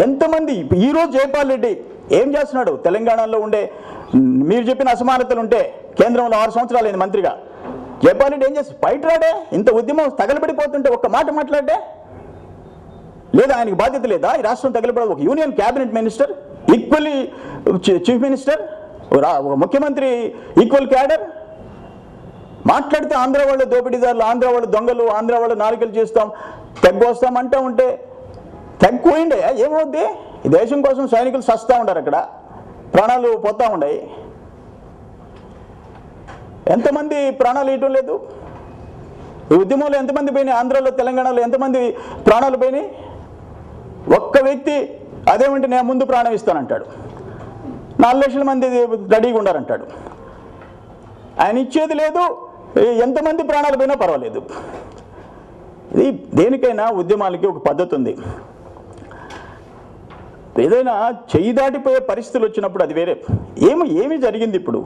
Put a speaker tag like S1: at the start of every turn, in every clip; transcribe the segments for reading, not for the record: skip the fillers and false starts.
S1: ఎంతమంది ఈరోజు జైపాల్ రెడ్డి ఏం చేస్తున్నాడు? తెలంగాణలో ఉండే మీరు చెప్పిన అసమానతలు ఉంటే కేంద్రంలో 6 సంవత్సరాలు అయింది మంత్రిగా. జైపాల్ రెడ్డి ఏం చేస్తాడు? బయట రాడే? ఇంత ఉద్యమం తగలబడిపోతుంటే ఒక్క మాట మాట్లాడే లేదా? ఆయనకి బాధ్యత లేదా? ఈ రాష్ట్రం తగలబడ ఒక union cabinet minister, equally chief minister, ఒక ముఖ్యమంత్రి ఈక్వల్ క్యాడర్. మాట్లాడితే ఆంధ్ర వాళ్ళు దోపిడీదారులు, ఆంధ్ర వాళ్ళు దొంగలు, ఆంధ్ర వాళ్ళు నాలుకలు చేస్తాం, తెగ్గొస్తాం అంటూ ఉంటే తెగ్గోయిండే ఏమవుద్ది? ఈ దేశం కోసం సైనికులు సస్తా ఉంటారు, అక్కడ ప్రాణాలు పోతూ ఉన్నాయి. ఎంతమంది ప్రాణాలు ఇవ్వటం లేదు? ఈ ఉద్యమంలో ఎంతమంది పోయినాయి? ఆంధ్రాలో తెలంగాణలో ఎంతమంది ప్రాణాలు పోయినాయి? ఒక్క వ్యక్తి అదేమంటే నేను ముందు ప్రాణం ఇస్తానంటాడు. 4 లక్షల మంది రెడీగా ఉండారంటాడు. ఆయన ఇచ్చేది లేదు. ఎంతమంది ప్రాణాలు పోయినా పర్వాలేదు. ఇది దేనికైనా ఉద్యమాలకి ఒక పద్ధతి ఉంది. ఏదైనా చెయ్యి దాటిపోయే పరిస్థితులు వచ్చినప్పుడు అది వేరే. ఏమి జరిగింది ఇప్పుడు?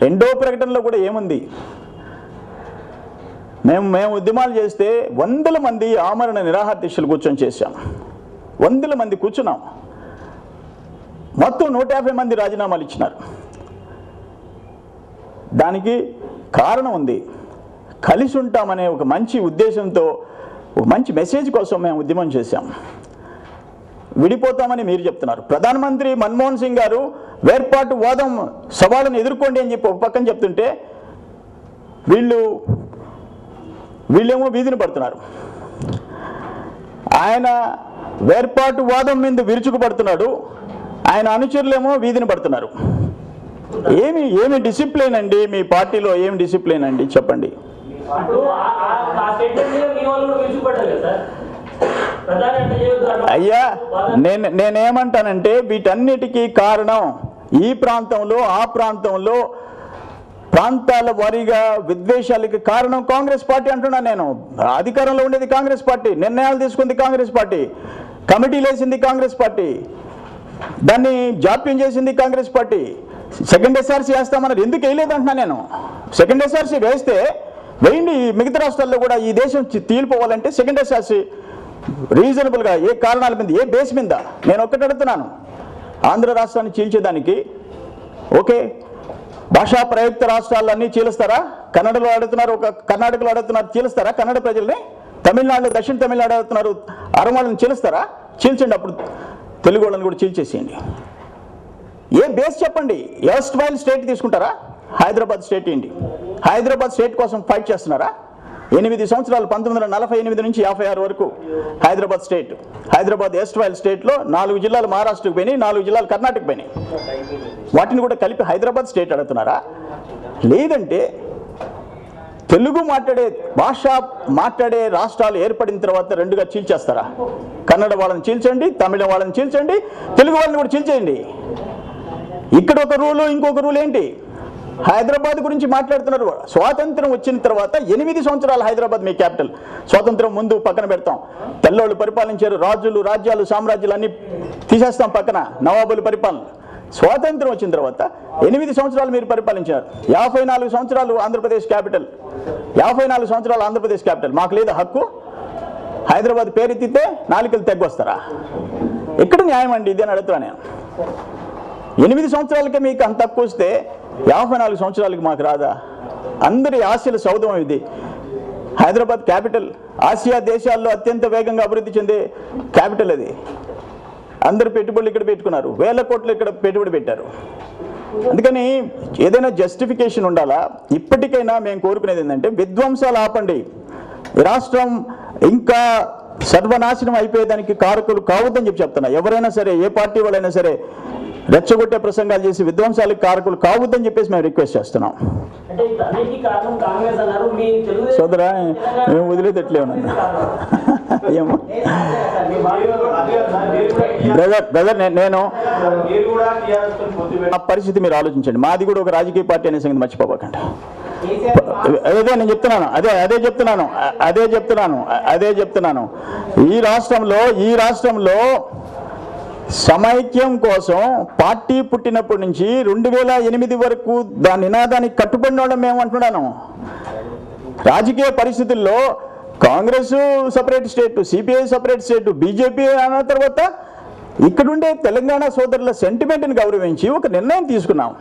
S1: రెండో ప్రకటనలో కూడా ఏముంది? మేము ఉద్యమాలు చేస్తే 100 మంది ఆమరణ నిరాహార దీక్షలు కూర్చొని చేశాం. 100 మంది కూర్చున్నాం. మొత్తం 150 మంది రాజీనామాలు ఇచ్చినారు. దానికి కారణం ఉంది. కలిసి ఉంటామనే ఒక మంచి ఉద్దేశంతో, ఒక మంచి మెసేజ్ కోసం మేము ఉద్యమం చేశాం. విడిపోతామని మీరు చెప్తున్నారు. ప్రధానమంత్రి మన్మోహన్ సింగ్ గారు వేర్పాటు వాదం సవాళ్ళను ఎదుర్కోండి అని చెప్పి ఒక పక్కన చెప్తుంటే వీళ్ళేమో వీధిని పడుతున్నారు. ఆయన వేర్పాటు వాదం మీద విరుచుకుపడుతున్నాడు, ఆయన అనుచరులేమో వీధిని పడుతున్నారు. ఏమి డిసిప్లిన్ అండి మీ పార్టీలో? ఏమి డిసిప్లిన్ అండి చెప్పండి? అయ్యా నేనేమంటానంటే వీటన్నిటికీ కారణం ఈ ప్రాంతంలో, ఆ ప్రాంతంలో ప్రాంతాల వారీగా విద్వేషాలకి కారణం కాంగ్రెస్ పార్టీ అంటున్నాను నేను. అధికారంలో ఉండేది కాంగ్రెస్ పార్టీ, నిర్ణయాలు తీసుకుంది కాంగ్రెస్ పార్టీ, కమిటీలు వేసింది కాంగ్రెస్ పార్టీ, దాన్ని జాప్యం చేసింది కాంగ్రెస్ పార్టీ. సెకండ్ ఎస్ఆర్సీ వేస్తామన్నారు, ఎందుకు వేయలేదంటున్నా నేను. సెకండ్ ఎస్ఆర్సీ వేస్తే వేయండి, మిగతా రాష్ట్రాల్లో కూడా ఈ దేశం తీలిపోవాలంటే సెకండ్ ఎస్ఆర్సీ రీజనబుల్గా ఏ కారణాల మీద, ఏ బేస్ మీద. నేను ఒక్కటి అడుగుతున్నాను, ఆంధ్ర రాష్ట్రాన్ని చీల్చేదానికి ఓకే, భాషా ప్రయుక్త రాష్ట్రాలన్నీ చీలుస్తారా? కన్నడలో అడుగుతున్నారు, ఒక కర్ణాటకలో అడుగుతున్నారు, చీలుస్తారా కన్నడ ప్రజల్ని? తమిళనాడులో, దక్షిణ తమిళనాడు అడుగుతున్నారు, అరవాళ్ళని చీలుస్తారా? చీల్చండి, అప్పుడు తెలుగు వాళ్ళని కూడా చీల్చేసేయండి. ఏ బేస్ చెప్పండి? ఎస్ట్ వైల్ స్టేట్ తీసుకుంటారా? హైదరాబాద్ స్టేట్ ఏంటి? హైదరాబాద్ స్టేట్ కోసం ఫైట్ చేస్తున్నారా? 8 సంవత్సరాలు 1948 నుంచి 56 వరకు హైదరాబాద్ స్టేట్, హైదరాబాద్ ఎస్ట్ వైల్ స్టేట్లో 4 జిల్లాలు మహారాష్ట్రకు పోయినాయి, 4 జిల్లాలు కర్ణాటక పోయినాయి. వాటిని కూడా కలిపి హైదరాబాద్ స్టేట్ అడుగుతున్నారా? లేదంటే తెలుగు భాష మాట్లాడే రాష్ట్రాలు ఏర్పడిన తర్వాత 2గా చీల్చేస్తారా? కన్నడ వాళ్ళని చీల్చండి, తమిళ వాళ్ళని చీల్చండి, తెలుగు వాళ్ళని కూడా చీల్చేయండి. ఇక్కడ ఒక రూలు, ఇంకొక రూల్ ఏంటి? హైదరాబాద్ గురించి మాట్లాడుతున్నారు. స్వాతంత్రం వచ్చిన తర్వాత 8 సంవత్సరాలు హైదరాబాద్ మీ క్యాపిటల్. స్వాతంత్రం ముందు పక్కన పెడతాం, తెల్లోళ్ళు పరిపాలించారు, రాజులు, రాజ్యాలు, సామ్రాజ్యాలు అన్నీ తీసేస్తాం పక్కన, నవాబులు పరిపాలన. స్వాతంత్రం వచ్చిన తర్వాత 8 సంవత్సరాలు మీరు పరిపాలించారు. 54 సంవత్సరాలు ఆంధ్రప్రదేశ్ క్యాపిటల్, 54 సంవత్సరాలు ఆంధ్రప్రదేశ్ క్యాపిటల్. మాకు లేదా హక్కు? హైదరాబాద్ పేరెత్తితే నాలుకలు తెగ్గొస్తారా? ఎక్కడ న్యాయం అండి ఇది అని అడుగుతున్నా నేను. 8 సంవత్సరాలకే మీకు అంత తక్కువ వస్తే 54 సంవత్సరాలకి మాకు రాదా? అందరి ఆశల సౌధం ఇది. హైదరాబాద్ క్యాపిటల్, ఆసియా దేశాల్లో అత్యంత వేగంగా అభివృద్ధి చెందే క్యాపిటల్ అది. అందరు పెట్టుబడులు ఇక్కడ పెట్టుకున్నారు, 1000 కోట్లు ఇక్కడ పెట్టుబడి పెట్టారు. అందుకని ఏదైనా జస్టిఫికేషన్ ఉండాలా? ఇప్పటికైనా మేము కోరుకునేది ఏంటంటే విధ్వంసాలు ఆపండి. రాష్ట్రం ఇంకా సర్వనాశనం అయిపోయేదానికి కారకులు కావద్దని చెప్తున్నా. ఎవరైనా సరే, ఏ పార్టీ వాళ్ళైనా సరే రెచ్చగొట్టే ప్రసంగాలు చేసి విధ్వంసాలకు కారకులు కావద్దని చెప్పేసి మేము రిక్వెస్ట్ చేస్తున్నాం. సోదరా, మేము వదిలేదట్లే ఉన్నాను. ఏమో బ్రదర్, నేను ఆ పరిస్థితి మీరు ఆలోచించండి. మాది కూడా ఒక రాజకీయ పార్టీ అనే సంగతి మర్చిపోకండి. అదే నేను చెప్తున్నాను, అదే చెప్తున్నాను. ఈ రాష్ట్రంలో సమైక్యం కోసం పార్టీ పుట్టినప్పటి నుంచి 2008 వరకు దాని నినాదానికి కట్టుబడిన వాళ్ళం మేము అంటున్నాను. రాజకీయ పరిస్థితుల్లో Congress separate state, CPI separate state, BJP అన్న తర్వాత ఇక్కడుండే తెలంగాణ సోదరుల సెంటిమెంట్ని గౌరవించి ఒక నిర్ణయం తీసుకున్నాం.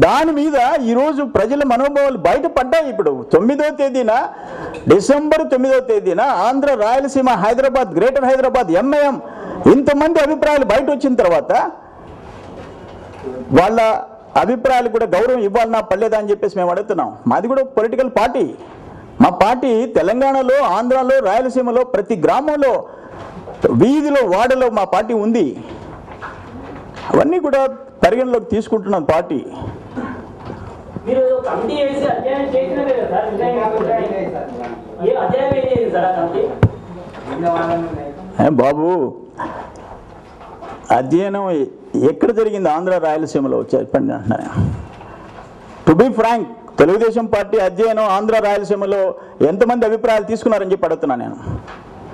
S1: దాని మీద ఈరోజు ప్రజల మనోభావాలు బయటపడ్డాయి. ఇప్పుడు 9వ తేదీన, డిసెంబర్ 9వ తేదీన ఆంధ్ర, రాయలసీమ, హైదరాబాద్, గ్రేటర్ హైదరాబాద్, ఎంఐఎం ఇంతమంది అభిప్రాయాలు బయట వచ్చిన తర్వాత వాళ్ళ అభిప్రాయాలు కూడా గౌరవం ఇవ్వాలన్నా పర్లేదా అని చెప్పేసి మేము అడుగుతున్నాం. మాది కూడా పొలిటికల్ పార్టీ. మా పార్టీ తెలంగాణలో, ఆంధ్రాలో, రాయలసీమలో ప్రతి గ్రామంలో, వీధిలో, వాడలో మా పార్టీ ఉంది. అవన్నీ కూడా పరిగణలోకి తీసుకుంటున్నాం పార్టీ.
S2: మీరు కమిటీ వేసి అధ్యయనం చేసినదే కదా సార్, ఏ అధ్యయనం ఏది సార్ ఆ కమిటీ?
S1: బాబు, అధ్యయనం ఎక్కడ జరిగింది? ఆంధ్ర, రాయలసీమలో చెప్పండి అంటున్నాను. To be frank, Telugu Desam party అధ్యయనం ఆంధ్ర, రాయలసీమలో ఎంతమంది అభిప్రాయాలు తీసుకున్నారని చెప్పి అడుగుతున్నాను నేను.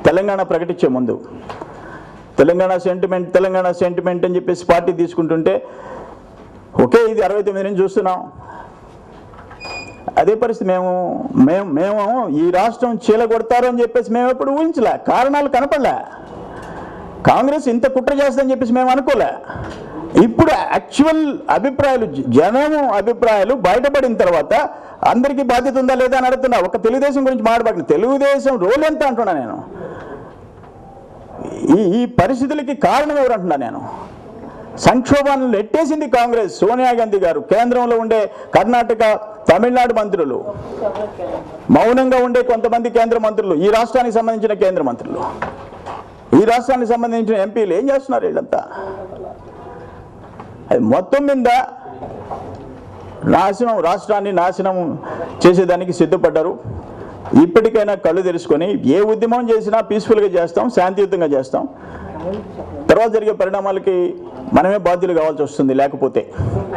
S1: తెలంగాణ ప్రకటించే ముందు తెలంగాణ సెంటిమెంట్ అని చెప్పేసి పార్టీ తీసుకుంటుంటే ఓకే, ఇది 69 నుంచి చూస్తున్నాం. అదే పరిస్థితి మేము ఈ రాష్ట్రం చీలగొడతారు అని చెప్పేసి మేము ఎప్పుడు ఊహించలే, కారణాలు కనపడలే. కాంగ్రెస్ ఇంత కుట్ర చేస్తుందని చెప్పేసి మేము అనుకోలే. ఇప్పుడు యాక్చువల్ అభిప్రాయాలు, జనం అభిప్రాయాలు బయటపడిన తర్వాత అందరికీ బాధ్యత ఉందా లేదా అని అడుగుతున్నా. ఒక తెలుగుదేశం గురించి మాట్లాడబడి, తెలుగుదేశం రోల్ ఎంత అంటున్నా నేను. ఈ పరిస్థితులకి కారణం ఎవరు అంటున్నా నేను. సంక్షోభాలను నెట్టేసింది కాంగ్రెస్, సోనియా గాంధీ గారు, కేంద్రంలో ఉండే కర్ణాటక, తమిళనాడు మంత్రులు, మౌనంగా ఉండే కొంతమంది కేంద్ర మంత్రులు, ఈ రాష్ట్రానికి సంబంధించిన కేంద్ర మంత్రులు, ఈ రాష్ట్రానికి సంబంధించిన ఎంపీలు ఏం చేస్తున్నారు వీళ్ళంతా? అది మొత్తం మీద నాశనం, రాష్ట్రాన్ని నాశనం చేసేదానికి సిద్ధపడ్డారు. ఇప్పటికైనా కళ్ళు తెరుచుకొని ఏ ఉద్యమం చేసినా పీస్ఫుల్గా చేస్తాం, శాంతియుతంగా చేస్తాం. తర్వాత జరిగే పరిణామాలకి మనమే బాధ్యులు కావాల్సి వస్తుంది లేకపోతే.